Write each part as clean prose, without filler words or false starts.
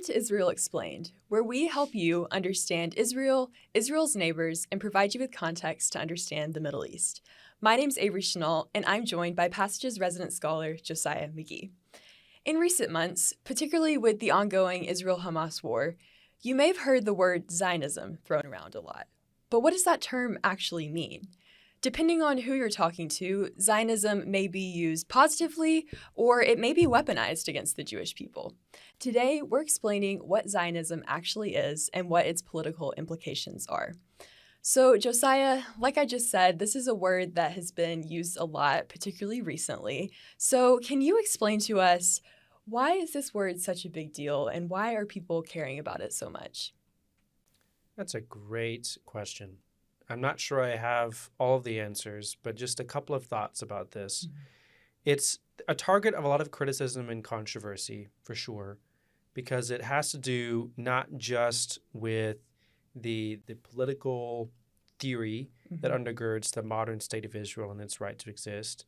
Welcome to Israel Explained, where we help you understand Israel, Israel's neighbors, and provide you with context to understand the Middle East. My name's Avery Chenault, and I'm joined by Passage's resident scholar, Josiah McGee. In recent months, particularly with the ongoing Israel-Hamas war, you may have heard the word Zionism thrown around a lot. But what does that term actually mean? Depending on who you're talking to, Zionism may be used positively or it may be weaponized against the Jewish people. Today, we're explaining what Zionism actually is and what its political implications are. So, Josiah, like I just said, this is a word that has been used a lot, particularly recently. So, can you explain to us, why is this word such a big deal and why are people caring about it so much? That's a great question. I'm not sure I have all of the answers, but just a couple of thoughts about this. Mm-hmm. It's a target of a lot of criticism and controversy, for sure, because it has to do not just with the political theory that undergirds the modern state of Israel and its right to exist,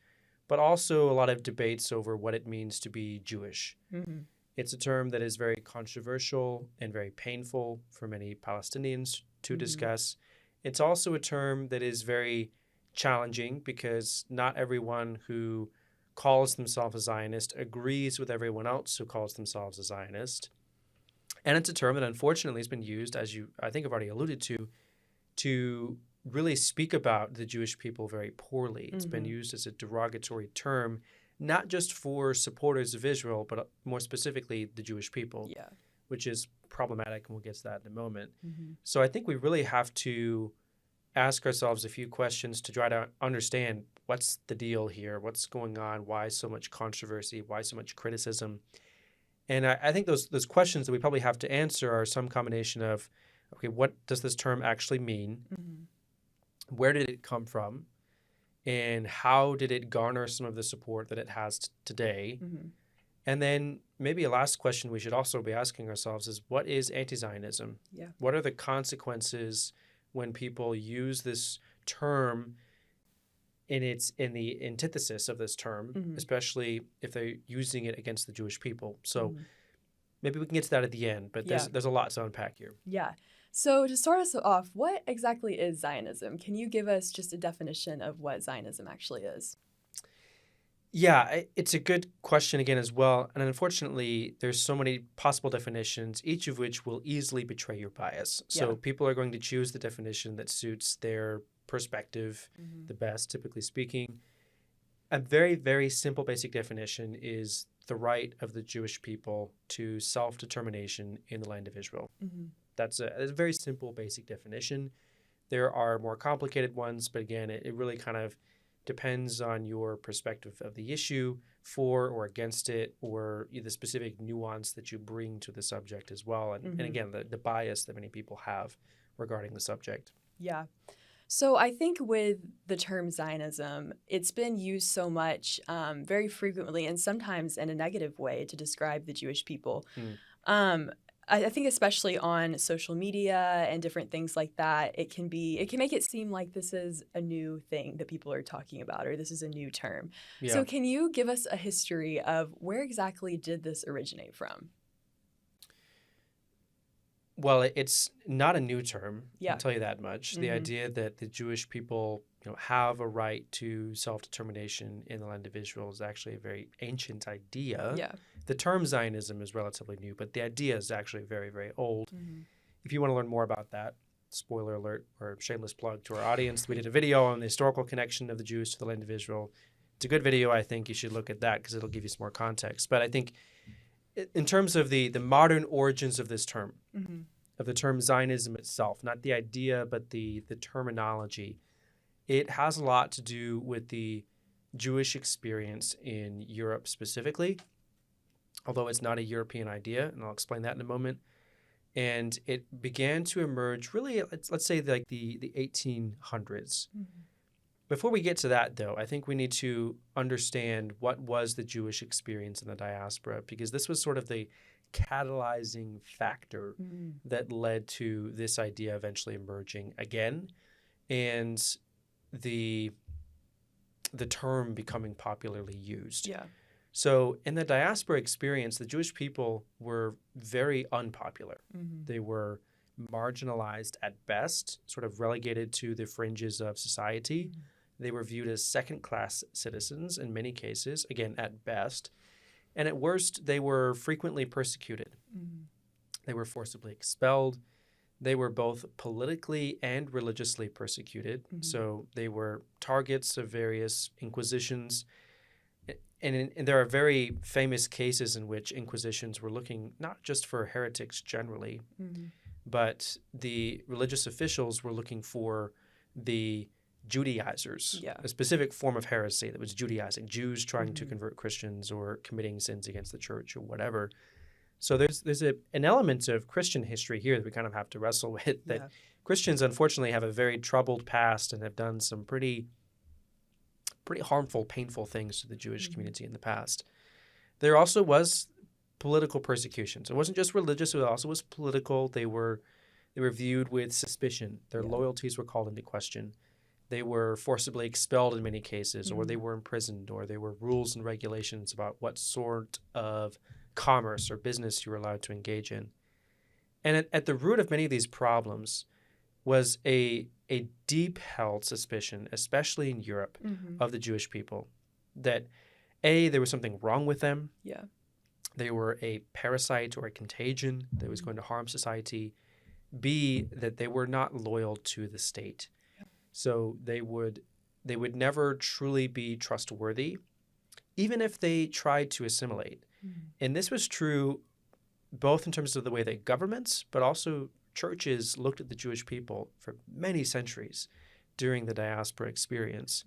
but also a lot of debates over what it means to be Jewish. Mm-hmm. It's a term that is very controversial and very painful for many Palestinians to discuss. It's also a term that is very challenging because not everyone who calls themselves a Zionist agrees with everyone else who calls themselves a Zionist. And it's a term that unfortunately has been used, as you, I think, have already alluded to really speak about the Jewish people very poorly. It's been used as a derogatory term, not just for supporters of Israel, but more specifically the Jewish people, which is problematic, and we'll get to that in a moment. So I think we really have to ask ourselves a few questions to try to understand what's the deal here, what's going on, why so much controversy, why so much criticism. And I think those questions that we probably have to answer are some combination of, okay, what does this term actually mean? Where did it come from? And how did it garner some of the support that it has today? And then maybe a last question we should also be asking ourselves is, what is anti-Zionism? What are the consequences when people use this term in the antithesis of this term, especially if they're using it against the Jewish people? So maybe we can get to that at the end, but there's a lot to unpack here. Yeah. So to start us off, what exactly is Zionism? Can you give us just a definition of what Zionism actually is? Yeah, it's a good question again as well. And unfortunately, there's so many possible definitions, each of which will easily betray your bias. So people are going to choose the definition that suits their perspective the best, typically speaking. A very, very simple basic definition is the right of the Jewish people to self-determination in the land of Israel. That's a very simple basic definition. There are more complicated ones, but again, it really kind of depends on your perspective of the issue, for or against it, or the specific nuance that you bring to the subject as well. And again, the bias that many people have regarding the subject. Yeah. So I think with the term Zionism, it's been used so much very frequently and sometimes in a negative way to describe the Jewish people. I think especially on social media and different things like that, it can make it seem like this is a new thing that people are talking about, or this is a new term. So can you give us a history of where exactly did this originate from? Well, it's not a new term, I'll tell you that much. The idea that the Jewish people have a right to self-determination in the land of Israel is actually a very ancient idea. The term Zionism is relatively new, but the idea is actually very, very old. If you want to learn more about that, spoiler alert or shameless plug to our audience, we did a video on the historical connection of the Jews to the land of Israel. It's a good video. I think you should look at that because it'll give you some more context. But I think in terms of the modern origins of this term, of the term Zionism itself, not the idea, but the terminology, it has a lot to do with the Jewish experience in Europe specifically, although it's not a European idea, and I'll explain that in a moment. And it began to emerge really, let's say like the 1800s. Before we get to that, though, I think we need to understand what was the Jewish experience in the diaspora, because this was sort of the catalyzing factor that led to this idea eventually emerging again, and the term becoming popularly used. So in the diaspora experience, the Jewish people were very unpopular. They were marginalized at best, sort of relegated to the fringes of society. They were viewed as second-class citizens in many cases, again, at best. And at worst, they were frequently persecuted. They were forcibly expelled. They were both politically and religiously persecuted. So they were targets of various inquisitions. And there are very famous cases in which inquisitions were looking not just for heretics generally, but the religious officials were looking for the Judaizers, a specific form of heresy that was Judaizing, Jews trying to convert Christians or committing sins against the church or whatever. So there's an element of Christian history here that we kind of have to wrestle with, that Christians unfortunately have a very troubled past and have done some pretty harmful, painful things to the Jewish community in the past. There also was political persecution. So it wasn't just religious, it also was political. They were viewed with suspicion. Their loyalties were called into question. They were forcibly expelled in many cases, or they were imprisoned, or there were rules and regulations about what sort of commerce or business you were allowed to engage in. And at the root of many of these problems was a deep-held suspicion, especially in Europe, of the Jewish people, that A, there was something wrong with them. They were a parasite or a contagion that was going to harm society. B, that they were not loyal to the state. So they would never truly be trustworthy, even if they tried to assimilate. And this was true both in terms of the way that governments, but also churches looked at the Jewish people for many centuries during the diaspora experience.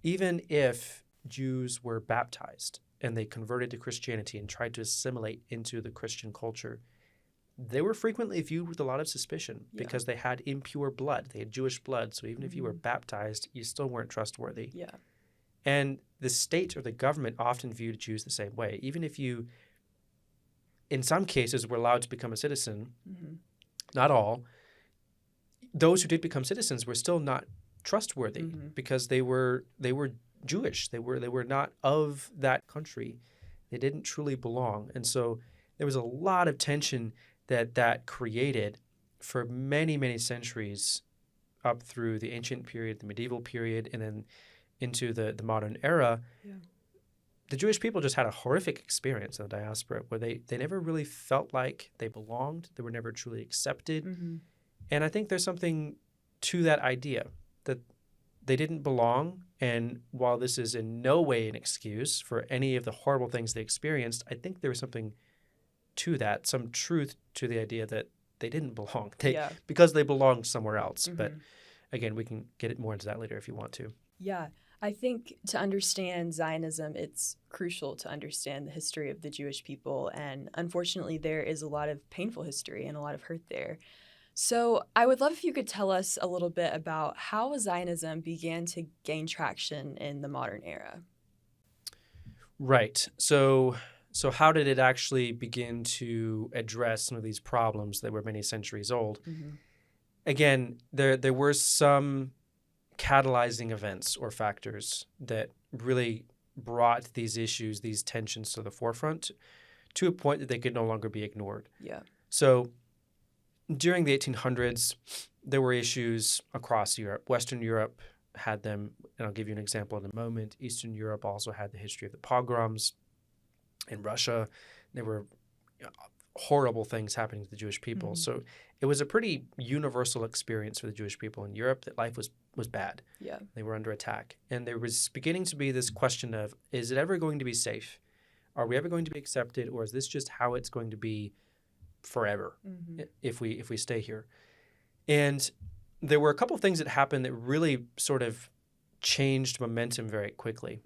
Even if Jews were baptized and they converted to Christianity and tried to assimilate into the Christian culture, they were frequently viewed with a lot of suspicion because they had impure blood. They had Jewish blood. So even if you were baptized, you still weren't trustworthy. And the state or the government often viewed Jews the same way. Even if you, in some cases, were allowed to become a citizen, not all, those who did become citizens were still not trustworthy because they were Jewish. They were not of that country. They didn't truly belong. And so there was a lot of tension that created for many, many centuries up through the ancient period, the medieval period, and then into the modern era. The Jewish people just had a horrific experience in the diaspora where they never really felt like they belonged. They were never truly accepted. And I think there's something to that idea that they didn't belong. And while this is in no way an excuse for any of the horrible things they experienced, I think there was something to that, some truth to the idea that they didn't belong because they belonged somewhere else. But again, we can get more into that later if you want to. I think to understand Zionism, it's crucial to understand the history of the Jewish people. And unfortunately, there is a lot of painful history and a lot of hurt there. So I would love if you could tell us a little bit about how Zionism began to gain traction in the modern era. Right. So how did it actually begin to address some of these problems that were many centuries old? Again, there were some catalyzing events or factors that really brought these issues, these tensions to the forefront to a point that they could no longer be ignored. So during the 1800s, there were issues across Europe. Western Europe had them, and I'll give you an example in a moment. Eastern Europe also had the history of the pogroms. In Russia, there were horrible things happening to the Jewish people. So it was a pretty universal experience for the Jewish people in Europe that life was bad. They were under attack. And there was beginning to be this question of, is it ever going to be safe? Are we ever going to be accepted? Or is this just how it's going to be forever if we stay here? And there were a couple of things that happened that really sort of changed momentum very quickly.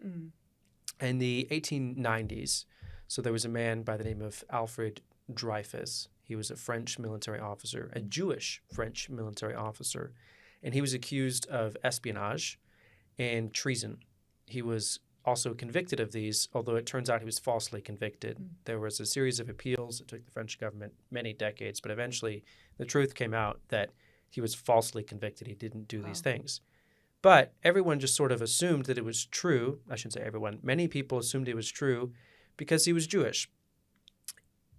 In the 1890s, so there was a man by the name of Alfred Dreyfus. He was a French military officer, a Jewish French military officer, and he was accused of espionage and treason. He was also convicted of these, although it turns out he was falsely convicted. There was a series of appeals. It took the French government many decades, but eventually the truth came out that he was falsely convicted. He didn't do these things. But everyone just sort of assumed that it was true. I shouldn't say everyone. Many people assumed it was true because he was Jewish.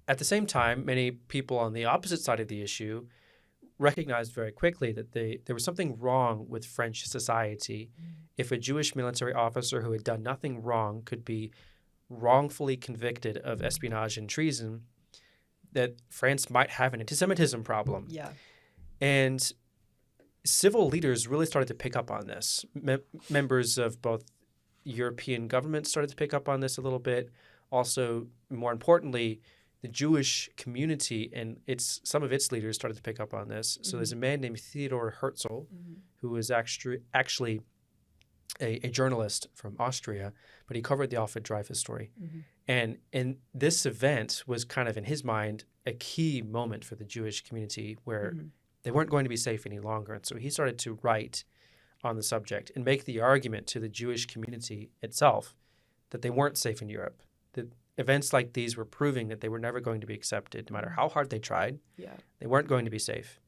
At the same time, many people on the opposite side of the issue recognized very quickly that there was something wrong with French society if a Jewish military officer who had done nothing wrong could be wrongfully convicted of espionage and treason, that France might have an anti-Semitism problem. Yeah. And civil leaders really started to pick up on this. Members of both European governments started to pick up on this a little bit. Also, more importantly, the Jewish community and some of its leaders started to pick up on this. So there's a man named Theodor Herzl, who was actually a journalist from Austria, but he covered the Alfred Dreyfus story. And this event was kind of, in his mind, a key moment for the Jewish community where they weren't going to be safe any longer. And so he started to write on the subject and make the argument to the Jewish community itself that they weren't safe in Europe, that events like these were proving that they were never going to be accepted, no matter how hard they tried. Yeah. They weren't going to be safe.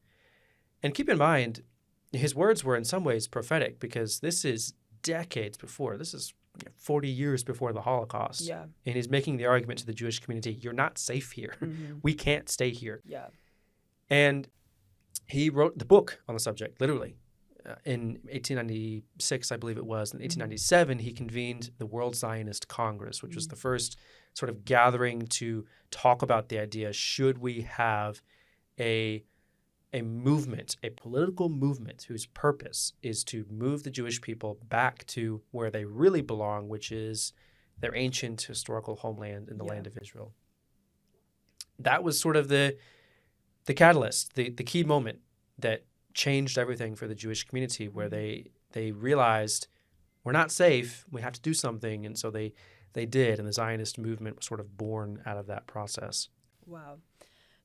And keep in mind, his words were in some ways prophetic because this is decades before. This is 40 years before the Holocaust. Yeah. And he's making the argument to the Jewish community, you're not safe here. We can't stay here. Yeah. And he wrote the book on the subject, literally. In 1896, I believe it was. In 1897, he convened the World Zionist Congress, which was the first sort of gathering to talk about the idea, should we have a movement, a political movement whose purpose is to move the Jewish people back to where they really belong, which is their ancient historical homeland in the land of Israel. That was sort of the catalyst, the key moment that changed everything for the Jewish community, where they realized we're not safe, we have to do something, and so they did, and the Zionist movement was sort of born out of that process. Wow.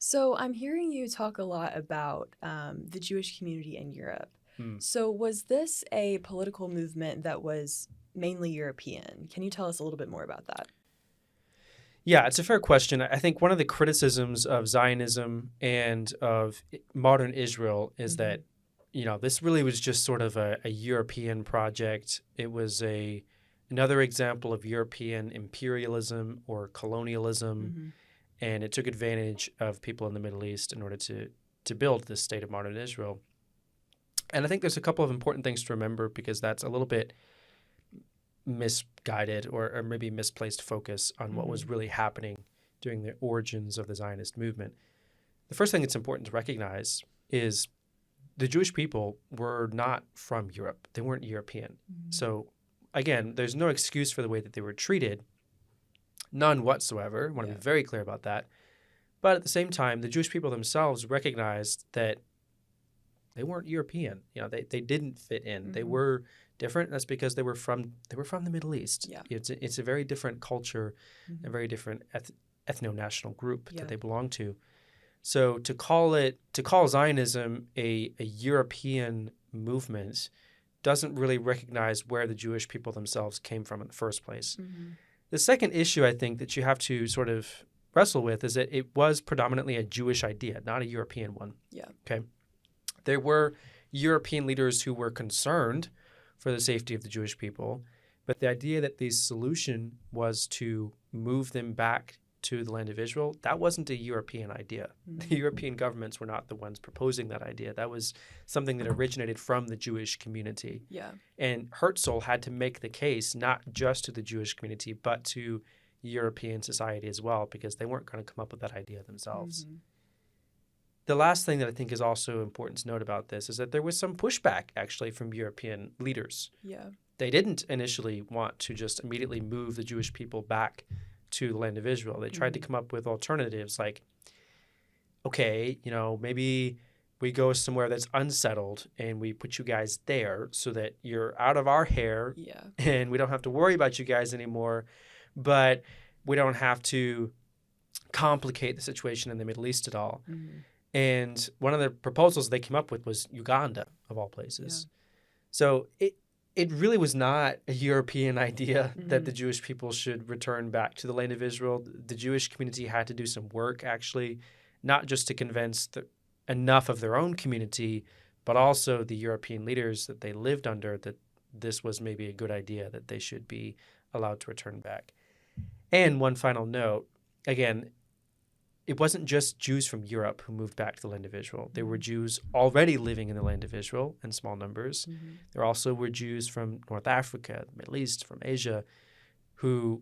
So I'm hearing you talk a lot about the Jewish community in Europe. So was this a political movement that was mainly European? Can you tell us a little bit more about that? Yeah, it's a fair question. I think one of the criticisms of Zionism and of modern Israel is that, this really was just sort of a European project. It was another example of European imperialism or colonialism, and it took advantage of people in the Middle East in order to build this state of modern Israel. And I think there's a couple of important things to remember because that's a little bit misguided or maybe misplaced focus on what was really happening during the origins of the Zionist movement. The first thing that's important to recognize is the Jewish people were not from Europe. They weren't European. So again, there's no excuse for the way that they were treated. None whatsoever. I want to be very clear about that. But at the same time, the Jewish people themselves recognized that they weren't European. They didn't fit in. They were different. That's because they were from the Middle East. Yeah. It's a very different culture, a very different ethno-national group that they belong to. So to call Zionism a European movement doesn't really recognize where the Jewish people themselves came from in the first place. The second issue I think that you have to sort of wrestle with is that it was predominantly a Jewish idea, not a European one. Yeah. Okay. There were European leaders who were concerned for the safety of the Jewish people, but the idea that the solution was to move them back to the land of Israel, that wasn't a European idea. The European governments were not the ones proposing that idea. That was something that originated from the Jewish community. Yeah. And Herzl had to make the case not just to the Jewish community, but to European society as well, because they weren't going to come up with that idea themselves. The last thing that I think is also important to note about this is that there was some pushback actually from European leaders. Yeah. They didn't initially want to just immediately move the Jewish people back to the land of Israel. They tried to come up with alternatives like, okay, maybe we go somewhere that's unsettled and we put you guys there so that you're out of our hair and we don't have to worry about you guys anymore, but we don't have to complicate the situation in the Middle East at all. And one of the proposals they came up with was Uganda, of all places. So it really was not a European idea that the Jewish people should return back to the land of Israel. The Jewish community had to do some work, actually, not just to convince enough of their own community, but also the European leaders that they lived under, that this was maybe a good idea, that they should be allowed to return back. And one final note, again, it wasn't just Jews from Europe who moved back to the land of Israel. There were Jews already living in the land of Israel in small numbers. There also were Jews from North Africa, the Middle East, from Asia, who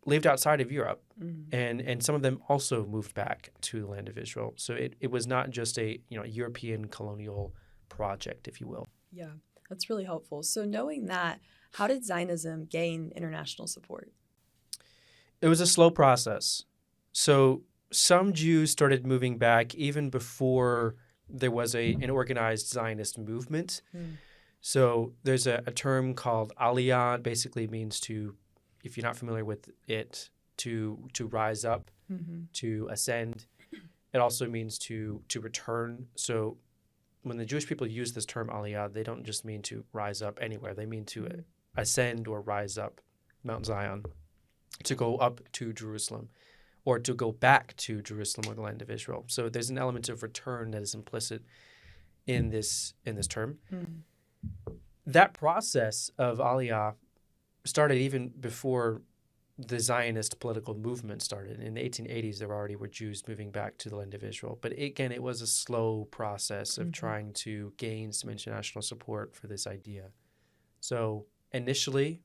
lived outside of Europe. And some of them also moved back to the land of Israel. So it was not just a European colonial project, if you will. Yeah, that's really helpful. So knowing that, how did Zionism gain international support? It was a slow process. So some Jews started moving back even before there was an organized Zionist movement. So there's a term called aliyah. Basically means to, if you're not familiar with it, to rise up, to ascend. It also means to return. So when the Jewish people use this term aliyah, they don't just mean to rise up anywhere. They mean to ascend or rise up Mount Zion, to go up to Jerusalem, or to go back to Jerusalem or the land of Israel. So there's an element of return that is implicit in this term. That process of aliyah started even before the Zionist political movement started. In the 1880s, there already were Jews moving back to the land of Israel. But again, it was a slow process of trying to gain some international support for this idea. So initially,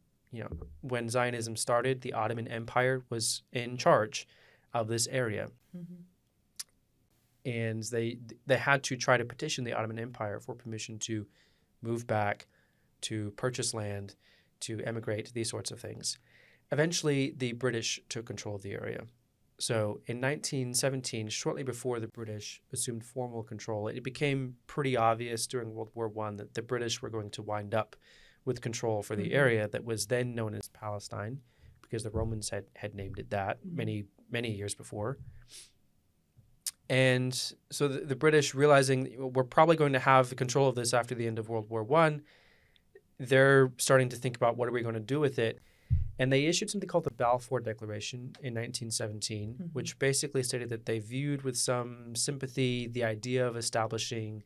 when Zionism started, the Ottoman Empire was in charge of this area. And they had to try to petition the Ottoman Empire for permission to move back, to purchase land, to emigrate, these sorts of things. Eventually, the British took control of the area. So in 1917, shortly before the British assumed formal control, it became pretty obvious during World War I that the British were going to wind up with control for the area that was then known as Palestine, because the Romans had named it that many years before. And so the British, realizing we're probably going to have control of this after the end of World War I, they're starting to think about what are we going to do with it. And they issued something called the Balfour Declaration in 1917, which basically stated that they viewed with some sympathy the idea of establishing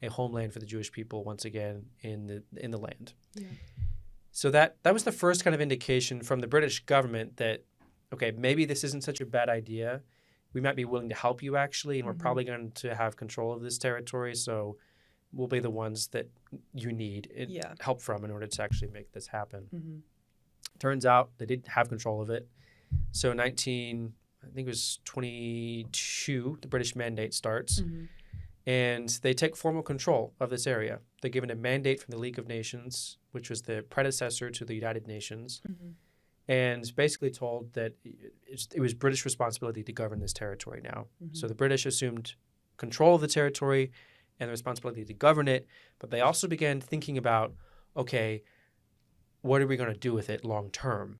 a homeland for the Jewish people once again in the land. So that was the first kind of indication from the British government that, okay, maybe this isn't such a bad idea. We might be willing to help you, actually, and we're probably going to have control of this territory, so we'll be the ones that you need help from in order to actually make this happen. Turns out they didn't have control of it. So I think it was 22, the British Mandate starts, and they take formal control of this area. They're given a mandate from the League of Nations, which was the predecessor to the United Nations, and basically told that it was British responsibility to govern this territory now. So the British assumed control of the territory and the responsibility to govern it, but they also began thinking about, okay, what are we going to do with it long term?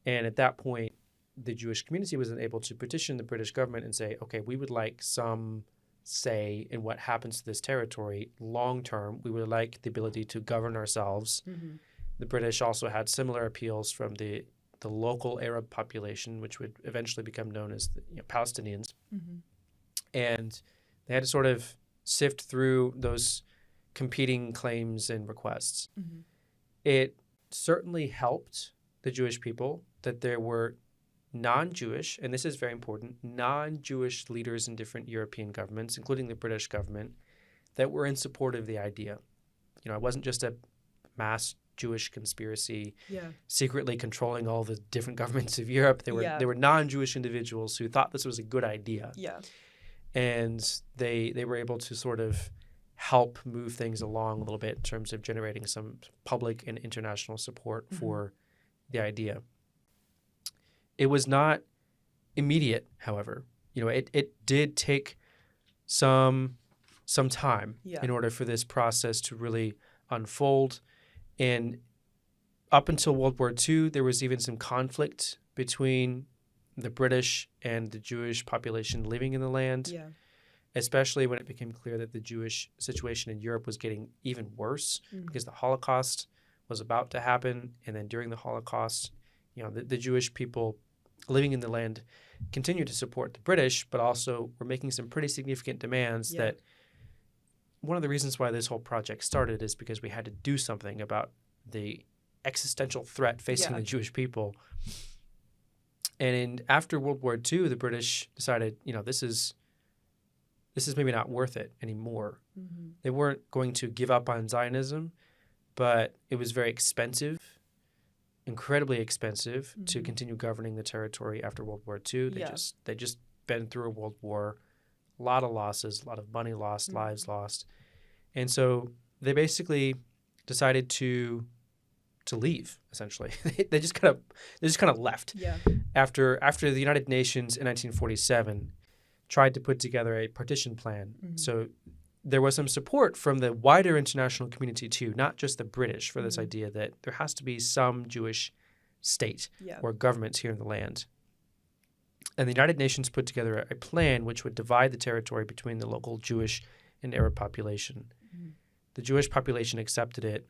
And at that point, the Jewish community was able to petition the British government and say, okay, we would like some say in what happens to this territory long term. We would like the ability to govern ourselves. The British also had similar appeals from the local Arab population, which would eventually become known as the Palestinians. And they had to sort of sift through those competing claims and requests. It certainly helped the Jewish people that there were non-Jewish, and this is very important, non-Jewish leaders in different European governments, including the British government, that were in support of the idea. It wasn't just a mass Jewish conspiracy secretly controlling all the different governments of Europe. There were non-Jewish individuals who thought this was a good idea. And they were able to sort of help move things along a little bit in terms of generating some public and international support for the idea. It was not immediate, however. It did take some time in order for this process to really unfold. And up until World War II, there was even some conflict between the British and the Jewish population living in the land, especially when it became clear that the Jewish situation in Europe was getting even worse because the Holocaust was about to happen. And then during the Holocaust, the Jewish people living in the land continued to support the British, but also were making some pretty significant demands that one of the reasons why this whole project started is because we had to do something about the existential threat facing the Jewish people. And after World War II, the British decided, this is maybe not worth it anymore. Mm-hmm. They weren't going to give up on Zionism, but it was very expensive, incredibly expensive to continue governing the territory after World War II. They just been through a world war, a lot of losses, a lot of money lost, lives lost. And so they basically decided to leave, essentially. they just kind of left. Yeah. After the United Nations in 1947 tried to put together a partition plan. So there was some support from the wider international community too, not just the British, for this idea that there has to be some Jewish state or government here in the land. And the United Nations put together a plan which would divide the territory between the local Jewish and Arab population. The Jewish population accepted it.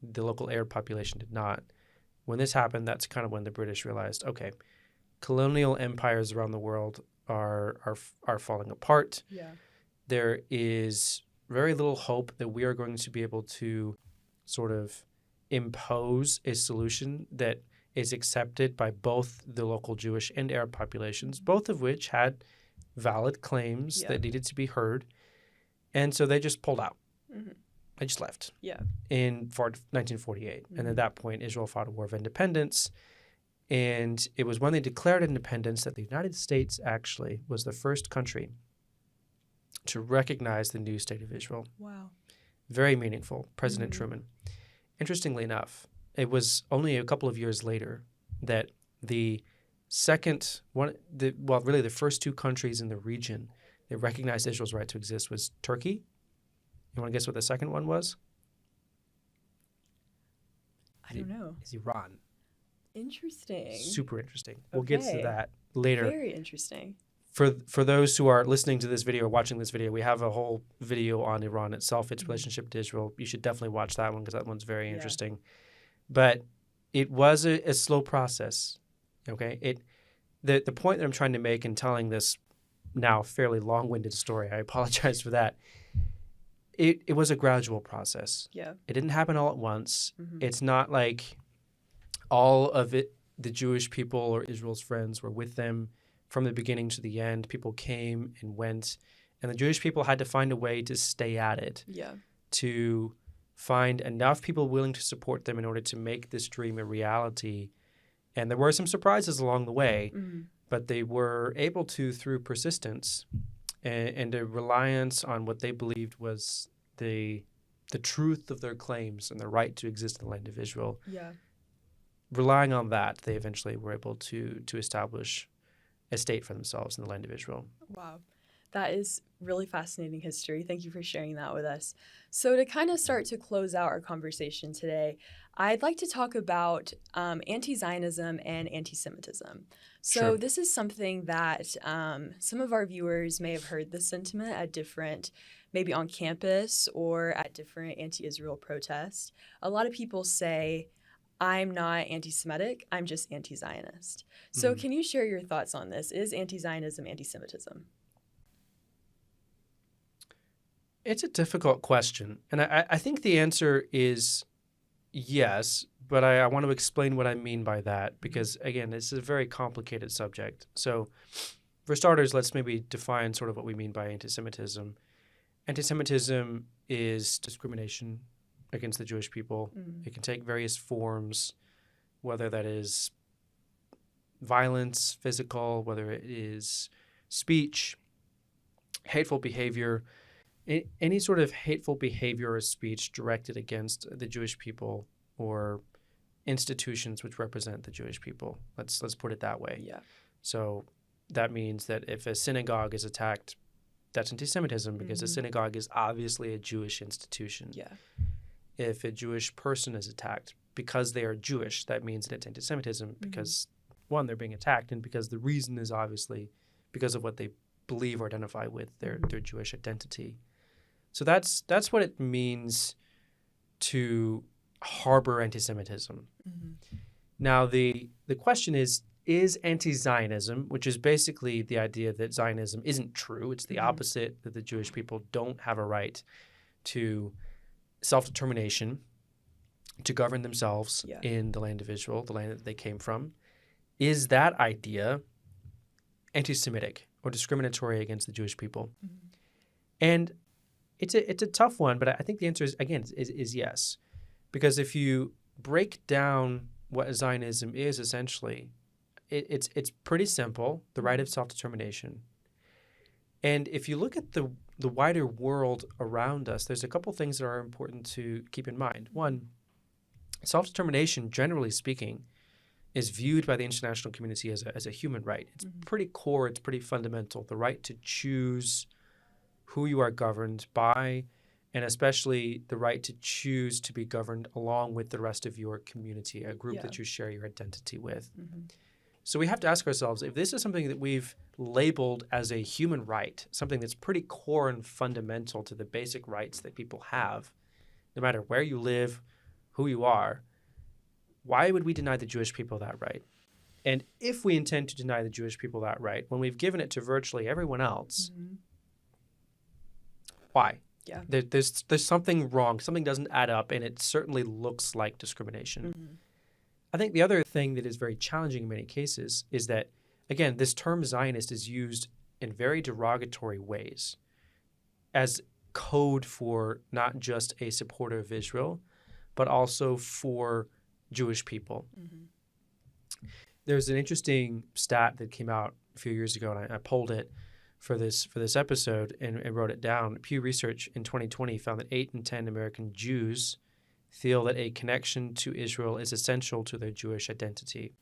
The local Arab population did not. When this happened, that's kind of when the British realized, okay, colonial empires around the world are falling apart. Yeah. There is very little hope that we are going to be able to sort of impose a solution that is accepted by both the local Jewish and Arab populations, both of which had valid claims that needed to be heard. And so they just pulled out. They just left in 1948. And at that point, Israel fought a war of independence. And it was when they declared independence that the United States actually was the first country to recognize the new state of Israel. Wow. Very meaningful. President Truman. Interestingly enough, it was only a couple of years later that the first two countries in the region that recognized Israel's right to exist was Turkey. You want to guess what the second one was? I don't know. It's Iran. Interesting. Super interesting. We'll get to that later. Very interesting. For those who are listening to this video or watching this video, we have a whole video on Iran itself, its relationship to Israel. You should definitely watch that one because that one's very interesting. But it was a slow process. Okay, the point that I'm trying to make in telling this now fairly long-winded story, I apologize for that. It was a gradual process. Yeah. It didn't happen all at once. It's not like all of it, the Jewish people or Israel's friends were with them from the beginning to the end. People came and went, and the Jewish people had to find a way to stay at it. Yeah. To find enough people willing to support them in order to make this dream a reality. And there were some surprises along the way, but they were able to, through persistence and a reliance on what they believed was the truth of their claims and the right to exist in the land of Israel. Yeah. Relying on that, they eventually were able to establish a state for themselves in the land of Israel. Wow. That is really fascinating history. Thank you for sharing that with us. So to kind of start to close out our conversation today, I'd like to talk about anti-Zionism and anti-Semitism. So this is something that some of our viewers may have heard this sentiment at different, maybe on campus or at different anti-Israel protests. A lot of people say, I'm not anti-Semitic, I'm just anti-Zionist. So can you share your thoughts on this? Is anti-Zionism anti-Semitism? It's a difficult question. And I think the answer is yes, but I want to explain what I mean by that because, again, this is a very complicated subject. So for starters, let's maybe define sort of what we mean by anti-Semitism. Anti-Semitism is discrimination against the Jewish people. It can take various forms, whether that is violence, physical, whether it is speech, hateful behavior. Any sort of hateful behavior or speech directed against the Jewish people or institutions which represent the Jewish people. Let's put it that way. Yeah. So that means that if a synagogue is attacked, that's anti-Semitism because a synagogue is obviously a Jewish institution. Yeah. If a Jewish person is attacked because they are Jewish, that means that it's anti-Semitism because, one, they're being attacked, and because the reason is obviously because of what they believe or identify with their Jewish identity. So that's what it means to harbor anti-Semitism. Now, the question is anti-Zionism, which is basically the idea that Zionism isn't true. It's the opposite, that the Jewish people don't have a right to self-determination, to govern themselves Yeah. in the land of Israel, the land that they came from. Is that idea anti-Semitic or discriminatory against the Jewish people? Mm-hmm. And it's a tough one, but I think the answer is, again, is yes. Because if you break down what Zionism is, essentially, it's pretty simple, the right of self-determination. And if you look at the wider world around us, there's a couple things that are important to keep in mind. One, self-determination, generally speaking, is viewed by the international community as a human right. It's pretty core, it's pretty fundamental, the right to choose who you are governed by, and especially the right to choose to be governed along with the rest of your community, a group that you share your identity with. So we have to ask ourselves, if this is something that we've labeled as a human right, something that's pretty core and fundamental to the basic rights that people have, no matter where you live, who you are, why would we deny the Jewish people that right? And if we intend to deny the Jewish people that right, when we've given it to virtually everyone else, why? Yeah. There's something wrong. Something doesn't add up, and it certainly looks like discrimination. I think the other thing that is very challenging in many cases is that, again, this term Zionist is used in very derogatory ways as code for not just a supporter of Israel, but also for Jewish people. There's an interesting stat that came out a few years ago, and I pulled it for this episode and wrote it down. Pew Research in 2020 found that 8 in 10 American Jews feel that a connection to Israel is essential to their Jewish identity.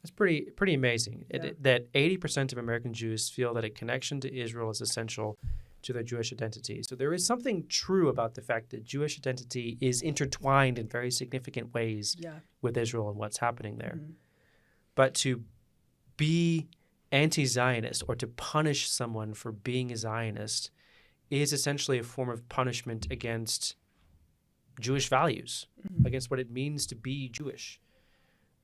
That's pretty amazing. Yeah. That 80% of American Jews feel that a connection to Israel is essential to their Jewish identity. So there is something true about the fact that Jewish identity is intertwined in very significant ways with Israel and what's happening there. But to be anti-Zionist or to punish someone for being a Zionist is essentially a form of punishment against Jewish values, against what it means to be Jewish,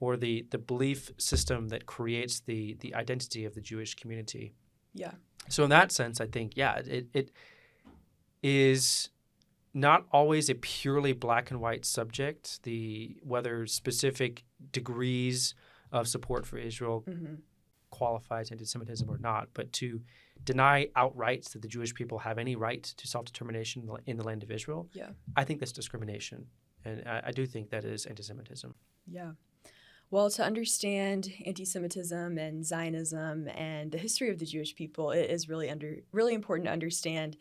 or the belief system that creates the identity of the Jewish community. Yeah. So in that sense, I think, it is not always a purely black and white subject, whether specific degrees of support for Israel qualifies anti-Semitism or not, but to deny outright that the Jewish people have any right to self-determination in the land of Israel, I think that's discrimination. And I do think that is anti-Semitism. Yeah. Well, to understand anti-Semitism and Zionism and the history of the Jewish people, it is really important to understand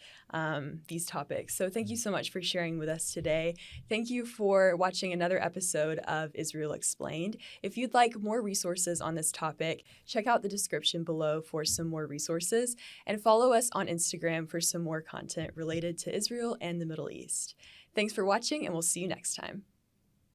these topics. So thank you so much for sharing with us today. Thank you for watching another episode of Israel Explained. If you'd like more resources on this topic, check out the description below for some more resources, and follow us on Instagram for some more content related to Israel and the Middle East. Thanks for watching, and we'll see you next time.